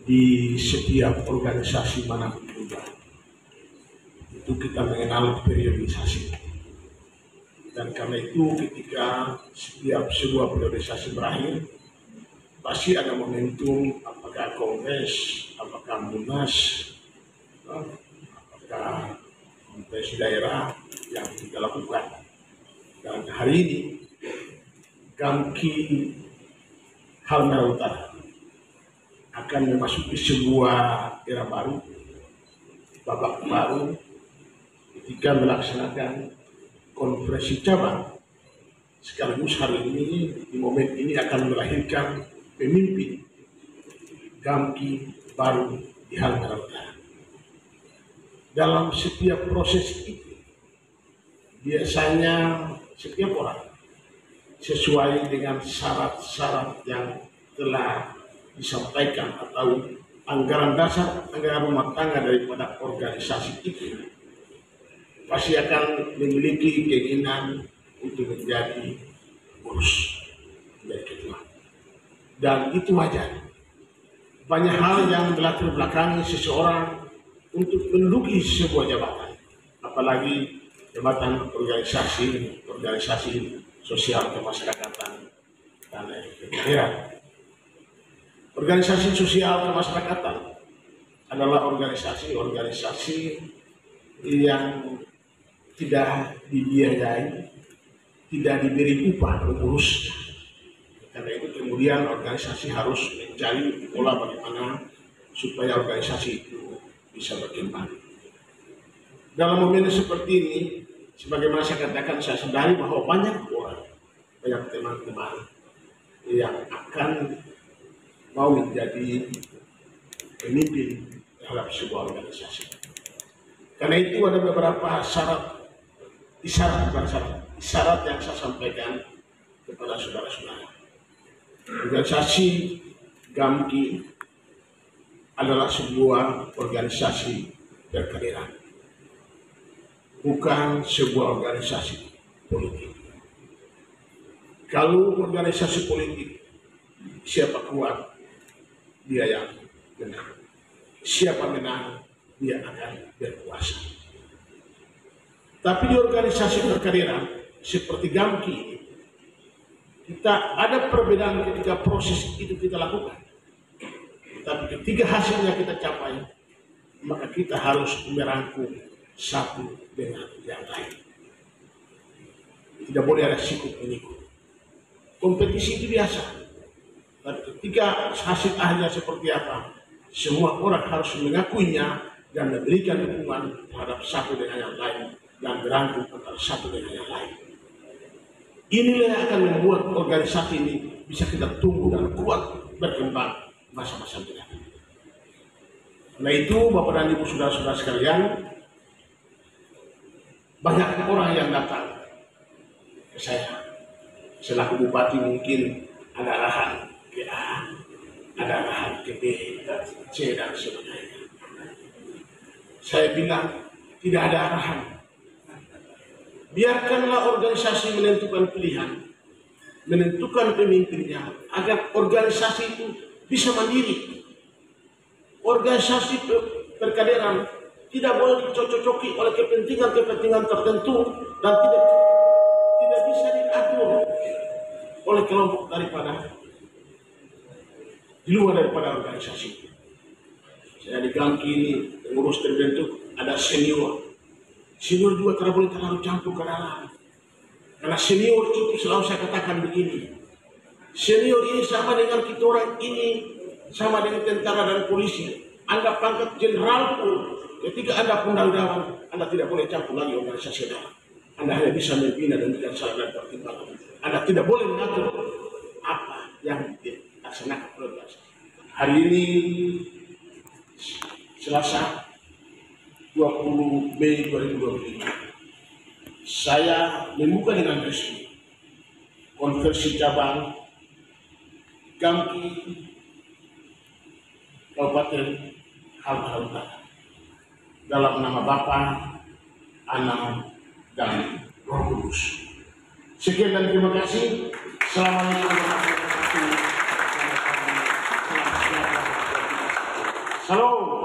di setiap organisasi manapun juga. Itu kita mengenal periodisasi. Dan karena itu ketika setiap sebuah periodisasi berakhir, pasti ada momentum, apakah kongres, apakah munas, apakah kongres daerah yang kita lakukan. Dan hari ini Gamki Halmahera Utara akan memasuki sebuah era baru, babak baru, ketika melaksanakan konferensi cabang. Sekaligus hari ini, di momen ini akan melahirkan pemimpin Gamki baru di Halmahera Utara. Dalam setiap proses itu, biasanya setiap orang sesuai dengan syarat-syarat yang telah disampaikan atau anggaran dasar, anggaran rumah tangga daripada organisasi itu, pasti akan memiliki keinginan untuk menjadi pengurus, menjadi ketua. Dan itu wajar. Banyak hal yang melatar belakangi seseorang untuk menduduki sebuah jabatan, apalagi jabatan organisasi sosial kemasyarakatan dan daerah. Organisasi sosial kemasyarakatan adalah organisasi yang tidak dibiayai, tidak diberi upah pengurus. Karena itu kemudian organisasi harus mencari pola bagaimana supaya organisasi itu bisa berkembang. Dalam momen seperti ini, sebagaimana saya katakan, saya sadari bahwa banyak orang, banyak teman-teman yang akan mau menjadi pemimpin terhadap sebuah organisasi. Karena itu ada beberapa isyarat yang saya sampaikan kepada saudara-saudara. Organisasi Gamki adalah sebuah organisasi berkeadilan, bukan sebuah organisasi politik. Kalau organisasi politik, siapa kuat, dia yang menang. Siapa menang, dia akan berkuasa. Tapi di organisasi berkeadilan seperti Gamki, kita ada perbedaan ketika proses itu kita lakukan. Tapi ketika hasilnya kita capai, maka kita harus merangkum satu dengan yang lain. Tidak boleh ada sikut-menyikut. Kompetisi itu biasa. Dan ketika hasil akhirnya seperti apa, semua orang harus mengakuinya dan memberikan dukungan terhadap satu dengan yang lain dan berangkum antara satu dengan yang lain. Inilah yang akan membuat organisasi ini bisa kita tumbuh dan kuat berkembang masa-masa mendatang. Nah itu Bapak dan Ibu saudara-saudara sekalian, banyak orang yang datang ke saya selaku bupati, mungkin ada arahan ke A, ada arahan ke B, C dan sebagainya. Saya bilang tidak ada arahan. Biarkanlah organisasi menentukan pilihan, menentukan pemimpinnya, agar organisasi itu bisa mandiri. Organisasi perkaderan tidak boleh dicocok-coki oleh kepentingan-kepentingan tertentu dan tidak bisa diatur oleh kelompok di luar daripada organisasi. Saya di Gamki ini pengurus terbentuk, ada senior. Senior juga tidak boleh terlalu campur ke dalam. Karena senior itu selalu saya katakan begini, senior ini sama dengan kita orang ini, sama dengan tentara dan polisi. Anda pangkat jenderal pun, ketika Anda pundawan, Anda tidak boleh campur lagi organisasi Anda. Anda hanya bisa membina dan tidak salah dan pertimbangan. Anda tidak boleh mengatur apa yang dilaksanakan organisasi. Hari ini Selasa 20 Mei 2025, saya membuka dengan resmi konferensi cabang Gamki Kabupaten Halmahera Utara dalam nama Bapa, Anak, dan Roh Kudus. Sekian dan terima kasih. Assalamualaikum warahmatullahi wabarakatuh. Shalom.